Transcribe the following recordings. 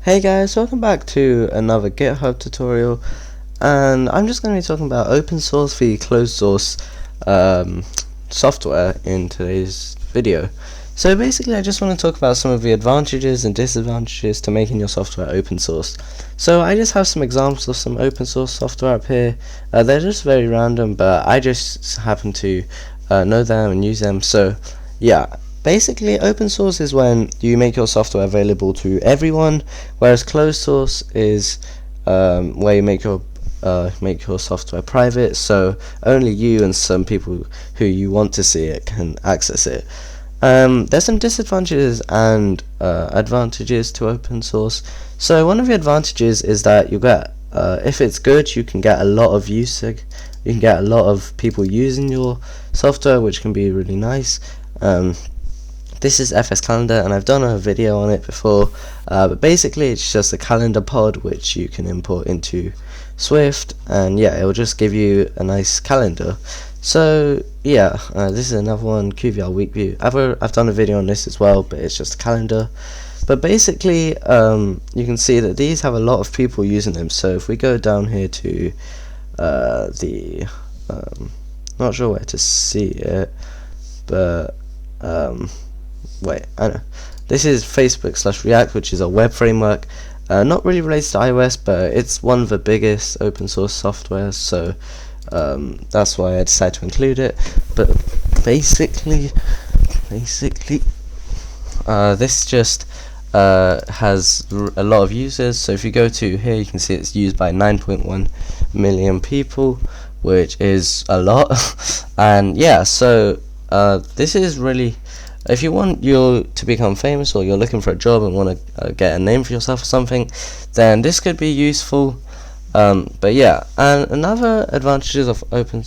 Hey guys, welcome back to another GitHub tutorial, and I'm just going to be talking about open source v closed source software in today's video. So basically I just want to talk about some of the advantages and disadvantages to making your software open source. So I just have some examples of some open source software up here. They're just very random, but I just happen to know them and use them. So yeah. Basically, open source is when you make your software available to everyone, whereas closed source is where you make your software private, so only you and some people who you want to see it can access it. There's some disadvantages and advantages to open source. So one of the advantages is that you get, if it's good, you can get a lot of usage. You can get a lot of people using your software, which can be really nice. This is FS Calendar, and I've done a video on it before, but basically it's just a calendar pod which you can import into Swift, and yeah, it will just give you a nice calendar. So yeah, this is another one, QVR Week View. I've done a video on this as well, but it's just a calendar. But basically, you can see that these have a lot of people using them. So if we go down here to not sure where to see it, but wait, I know. This is Facebook/React, which is a web framework, not really related to iOS, but it's one of the biggest open source software, so that's why I decided to include it. But basically, this just has a lot of users. So if you go to here, you can see it's used by 9.1 million people, which is a lot. And yeah, so this is really, if you want to become famous, or you're looking for a job and want to get a name for yourself or something, then this could be useful. But yeah, and another advantage of open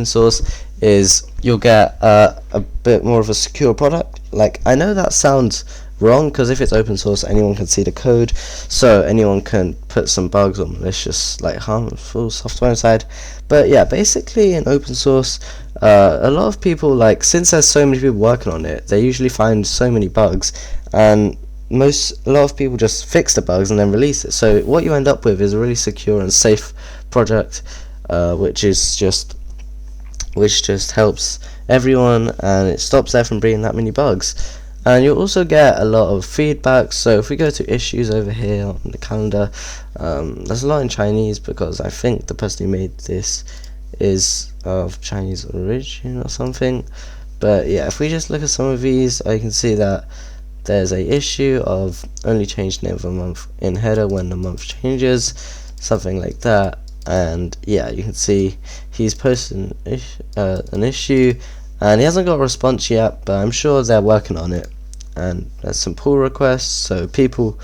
source is you'll get a bit more of a secure product. Like, I know that sounds wrong, because if it's open source, anyone can see the code, so anyone can put some bugs or malicious, like harmful software inside. But yeah, basically in open source, a lot of people, like, since there's so many people working on it, they usually find so many bugs, and a lot of people just fix the bugs and then release it. So what you end up with is a really secure and safe project, which just helps everyone, and it stops there from bringing that many bugs. And you'll also get a lot of feedback. So if we go to issues over here on the calendar, there's a lot in Chinese, because I think the person who made this is of Chinese origin or something. But yeah, if we just look at some of these, I can see that there's a issue of only change name of a month in header when the month changes, something like that. And yeah, you can see he's posted an issue, and he hasn't got a response yet, but I'm sure they're working on it. And there's some pull requests, so people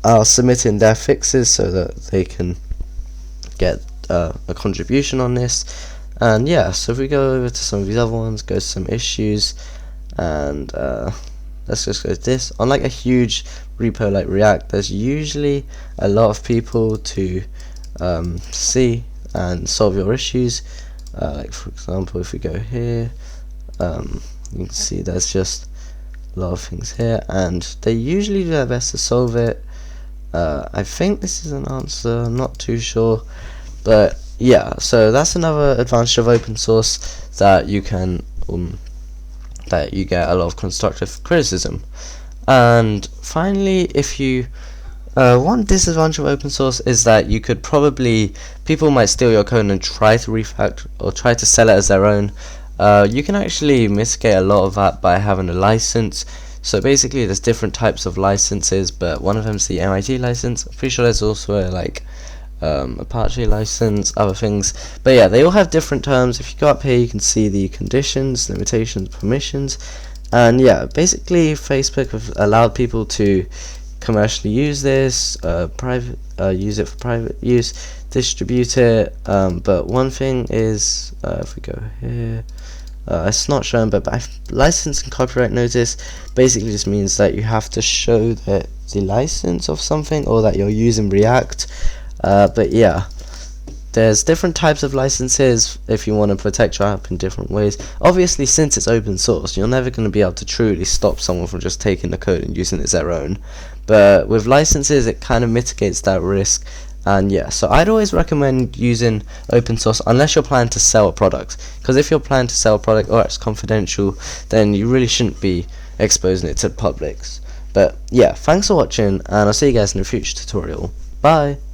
are submitting their fixes so that they can get a contribution on this. And yeah, so if we go over to some of these other ones, go to some issues, and let's just go to this. On like a huge repo like React, there's usually a lot of people to see and solve your issues. Like for example, if we go here, you can see there's just a lot of things here, and they usually do their best to solve it. I think this is an answer, I'm not too sure, but yeah, so that's another advantage of open source, that you can that you get a lot of constructive criticism. And finally, if you one disadvantage of open source is that you could people might steal your code and try to refactor or try to sell it as their own. You can actually mitigate a lot of that by having a license. So basically there's different types of licenses, but one of them is the MIT license. I'm pretty sure there's also a Apache license, other things, but yeah, they all have different terms. If you go up here, you can see the conditions, limitations, permissions, and yeah, basically Facebook have allowed people to commercially use this, use it for private use, distribute it, but one thing is, if we go here, it's not shown, but by license and copyright notice basically just means that you have to show the license of something, or that you're using React. But yeah, There's different types of licenses if you want to protect your app in different ways. Obviously, since it's open source, you're never going to be able to truly stop someone from just taking the code and using it as their own. But with licenses, it kind of mitigates that risk. And yeah, so I'd always recommend using open source unless you're planning to sell a product. Because if you're planning to sell a product or it's confidential, then you really shouldn't be exposing it to the public. But yeah, thanks for watching, and I'll see you guys in a future tutorial. Bye!